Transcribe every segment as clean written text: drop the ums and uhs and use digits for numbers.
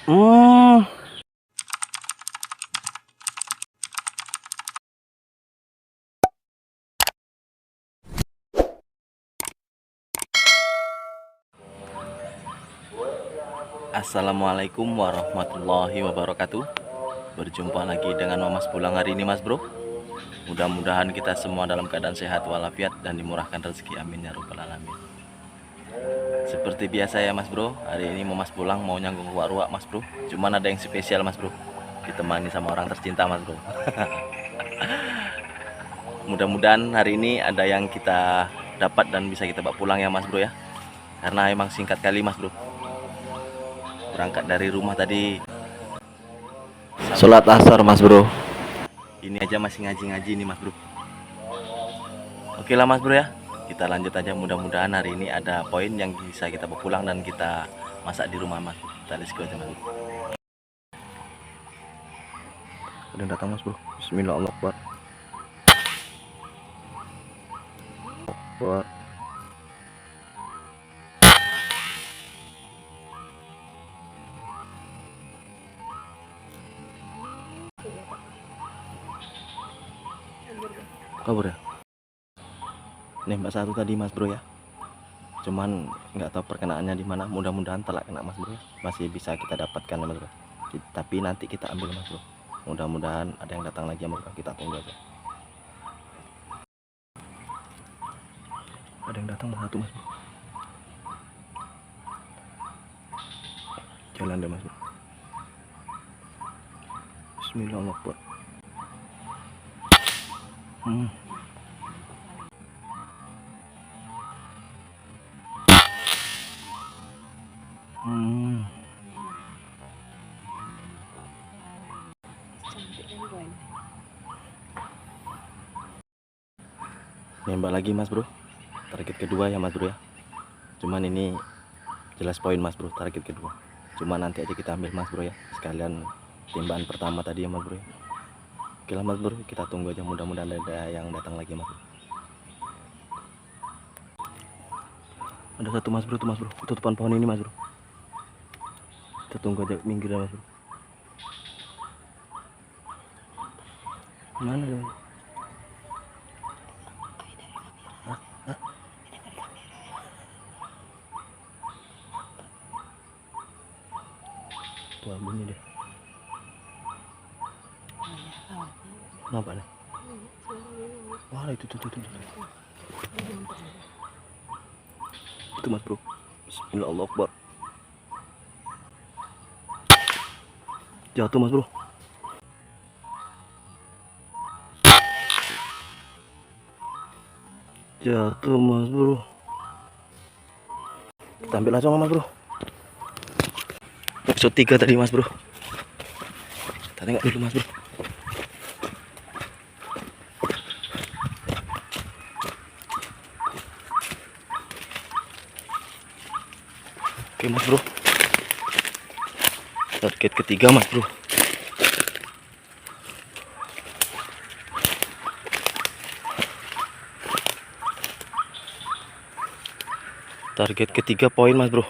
Hmm. Assalamualaikum warahmatullahi wabarakatuh. Berjumpa lagi dengan Mas Pulang hari ini Mas Bro. Mudah-mudahan kita semua dalam keadaan sehat walafiat dan dimurahkan rezeki, amin ya rabbal alamin. Seperti biasa ya Mas Bro, hari ini Mas Pulang mau nyanggung ruak-ruak Mas Bro. Cuman ada yang spesial Mas Bro, ditemani sama orang tercinta Mas Bro. Mudah-mudahan hari ini ada yang kita dapat dan bisa kita bawa pulang ya Mas Bro ya. Karena emang singkat kali Mas Bro. Berangkat dari rumah tadi sholat asar Mas Bro. Ini aja masih ngaji-ngaji nih Mas Bro. Oke lah Mas Bro ya, kita lanjut aja. Mudah-mudahan hari ini ada poin yang bisa kita bawa pulang dan kita masak di rumah Mas Bro. Kita let's go aja Mas Bro. Ada yang datang Mas Bro. Bismillahirrahmanirrahim. Buat kabur ya. Nembak satu tadi Mas Bro ya. Cuman nggak tahu perkenaannya di mana. Mudah-mudahan telak kena Mas Bro ya. Masih bisa kita dapatkan Mas Bro. Tapi nanti kita ambil Mas Bro. Mudah-mudahan ada yang datang lagi Mas Bro. Kita tunggu aja. Ada yang datang satu Mas Bro. Jalan deh Mas Bro. Bismillahirrahmanirrahim. Hmm. Nembak lagi Mas Bro. Target kedua ya Mas Bro ya. Cuman ini jelas poin Mas Bro, target kedua. Cuma nanti aja kita ambil Mas Bro ya. Sekalian tembakan pertama tadi ya Mas Bro ya. Oke lah Mas Bro, kita tunggu aja, mudah-mudahan ada yang datang lagi Mas Bro. Ada satu Mas Bro tuh Mas Bro, tutupan pohon ini Mas Bro. Kita tunggu aja minggir ya Mas Bro. Mana dia? Tuh bunyi deh. Kenapa nih? Wah itu tuh. Itu Mas Bro. Bismillahirrahmanirrahim. Jatuh Mas Bro. Jatuh Mas Bro. Kita ambil langsung Mas Bro. Episode 3 tadi Mas Bro. Kita tengok dulu Mas Bro. Oke Mas Bro. Target ketiga Mas Bro. Target ketiga poin Mas Bro.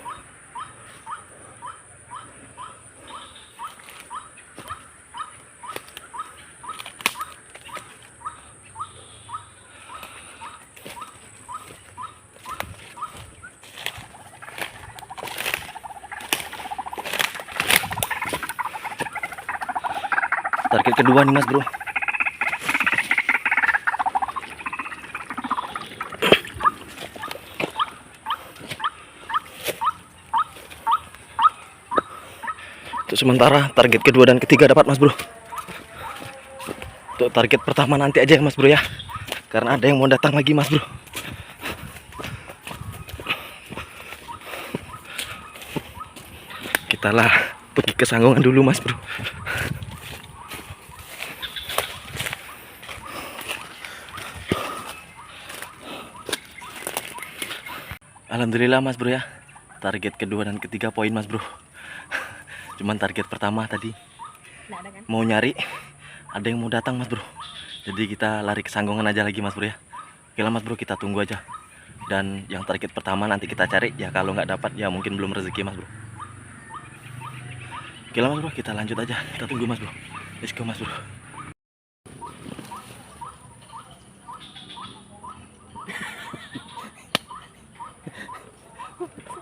Target kedua nih Mas Bro. Untuk sementara target kedua dan ketiga dapat Mas Bro. Untuk target pertama nanti aja Mas Bro ya. Karena ada yang mau datang lagi Mas Bro. Kita lah pergi ke Sanggongan dulu Mas Bro. Alhamdulillah Mas Bro ya. Target kedua dan ketiga poin Mas Bro. Cuman target pertama tadi mau nyari, ada yang mau datang Mas Bro. Jadi kita lari ke Sanggongan aja lagi Mas Bro ya. Oke lah Mas Bro, kita tunggu aja. Dan yang target pertama nanti kita cari ya, kalau nggak dapat ya mungkin belum rezeki Mas Bro. Oke lah mas bro, kita lanjut aja. Kita tunggu mas bro. Let's go mas bro.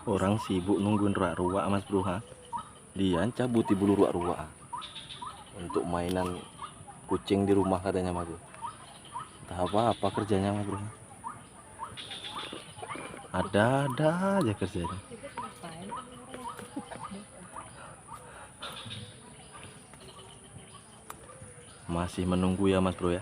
Orang sibuk nungguin ruak-ruak mas bro ha. Dia cabuti bulu ruak-ruak untuk mainan kucing di rumah katanya mas bro. Entah apa kerjanya mas bro. Ada aja kerjanya. Masih menunggu ya mas bro ya.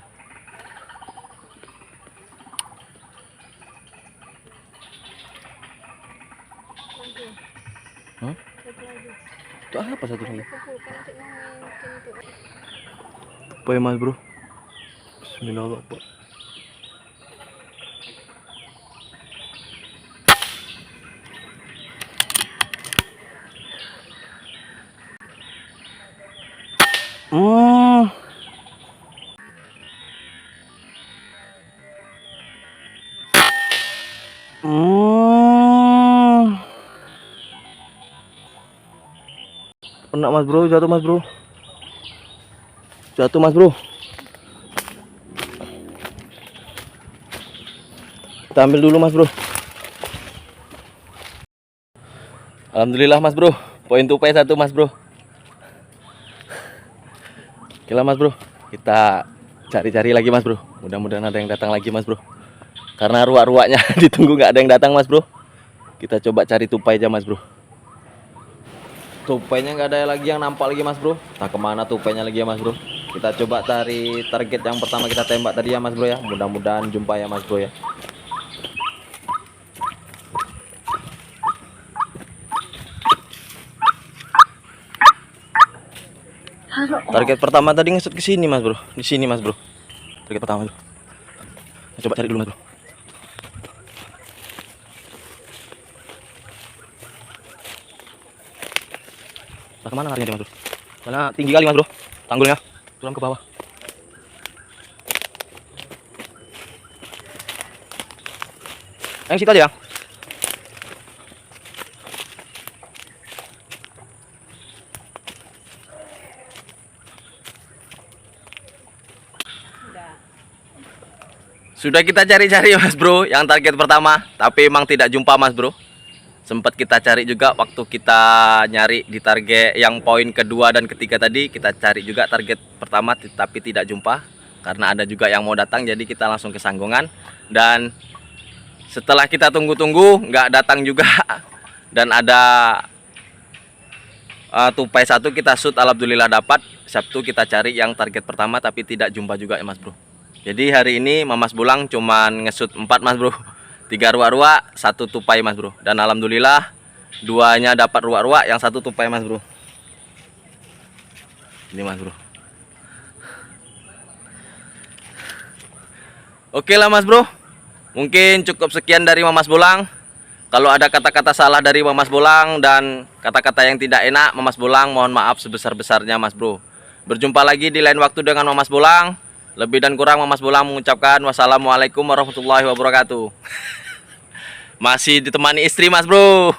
Itu apa satu lagi? Apa ya mas bro? Bismillahirrahmanirrahim. Kena mas bro, jatuh mas bro. Jatuh mas bro. Kita ambil dulu mas bro. Alhamdulillah mas bro, poin tupai 1 mas bro. Oke lah mas bro, kita cari-cari lagi mas bro. Mudah-mudahan ada yang datang lagi mas bro. Karena ruak-ruaknya ditunggu nggak ada yang datang mas bro. Kita coba cari tupai aja mas bro. Tupainya nggak ada lagi yang nampak lagi mas bro. Entah kemana tupainya lagi ya mas bro. Kita coba cari target yang pertama kita tembak tadi ya mas bro ya. Mudah-mudahan jumpa ya mas bro ya. Target pertama tadi ngesut ke sini mas bro. Di sini mas bro. Target pertama bro. Kita coba cari dulu mas bro. Nah, kemana larinya dia mas bro? Karena tinggi kali mas bro, tanggulnya turun ke bawah. Yang situ aja ya. Sudah kita cari-cari mas bro, yang target pertama, tapi emang tidak jumpa mas bro. Sempat kita cari juga waktu kita nyari di target yang poin kedua dan ketiga tadi, kita cari juga target pertama tapi tidak jumpa karena ada juga yang mau datang, jadi kita langsung ke Sanggongan. Dan setelah kita tunggu-tunggu nggak datang juga dan ada tupai 1 kita shoot, alhamdulillah dapat. Sabtu kita cari yang target pertama tapi tidak jumpa juga ya mas bro. Jadi hari ini Mamas Bulang cuman nge-shoot 4 mas bro. 3 ruak-ruak, 1 tupai mas bro. Dan alhamdulillah 2-nya dapat ruak-ruak, yang 1 tupai mas bro. Ini mas bro. Oke lah mas bro, mungkin cukup sekian dari Mamas Bulang. Kalau ada kata-kata salah dari Mamas Bulang dan kata-kata yang tidak enak, Mamas Bulang mohon maaf sebesar-besarnya mas bro. Berjumpa lagi di lain waktu dengan Mamas Bulang. Lebih dan kurang Mamas Bulang mengucapkan wassalamualaikum warahmatullahi wabarakatuh. Masih ditemani istri mas bro.